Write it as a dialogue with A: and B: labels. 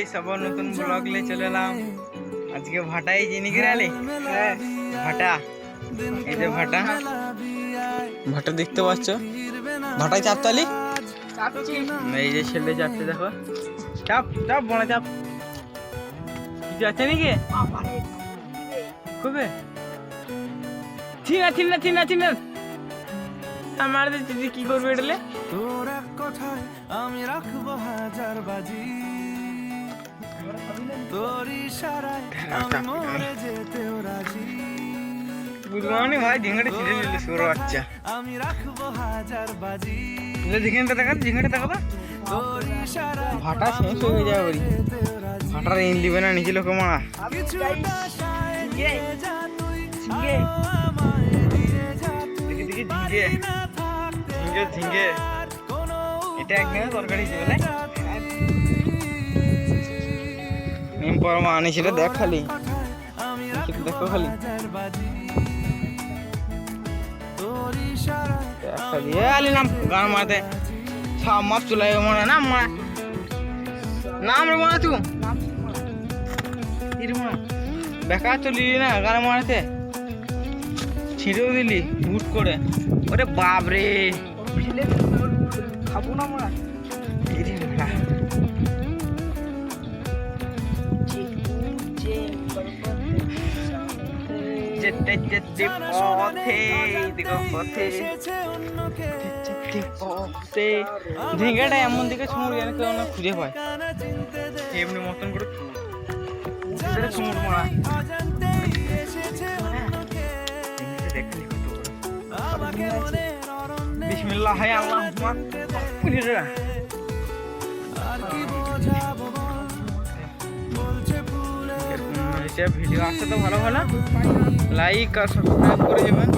A: Guys, আবার নতুন blog নিয়ে চলে এলাম। আজকে ভাটাই চিনি কি রালি? ভাটা, এই যে ভাটা ভাটা দেখতে পাচ্ছ, ভাটায় চাপতালি। এই যে ছেলে যাচ্ছে, দেখো চাপ চাপ বড় চাপ। কিছু আছে নাকি? কবে চিনা চিনা চিনা চিনা আমার দিদি কি করবে এটালে?
B: তোর এক কথায় আমি রাখবো হাজার বাজি, তোর ইশারায় আমি মরে যেতেও রাজি।
A: বুঝলাম ভাই, ঝিঙ্গাটা ছিঁড়ে নিল শুরু বাচ্চা।
B: আমি রাখবো হাজার বাজি,
A: ঝিঙ্গাটা দেখা, ঝিঙ্গাটা দেখা।
B: তোর ইশারায়
A: ভাটা শেষ হয়ে যায় বলি, ভাটার ইন দিবে না নিচে লোক মারা।
B: কিছুটা সায় যা তুই, আমায় দিয়ে যা তুই,
A: দেখি
B: পারি না থাকতে
A: ঝিঙ্গে ঝিঙ্গে
B: কোনো
A: এটা একদম তরকারি ছিল বলে নিম পরমা আনিছিল। দেখ খালি
B: আমি
A: দেখো, খালি
B: হাজার বাজি, তোর ইশারায়
A: দেখ খালি। এ আলি নাম গান মারতে সব মাপ চলে মারা নাম মারা নাম রে মারা তুই বেকার চলি না গান মারাতে, ছিঁড়েও দিলি বুট করে। ওরে বাপ রে, খাবো না মারা। যেতে যেতে পথে দিকে পথে পথে ঝিঙ্গাটা এমন দিকে ছুঁড় যেন কেউ না খুঁজে পায়, এমনি মতন করে ছুঁড় মারা। বিসমিল্লাহ হায় আল্লাহ পুলিশ ভিডিও আসছে তো ভালো ভালো, লাইক আর সাবস্ক্রাইব করে যাবেন।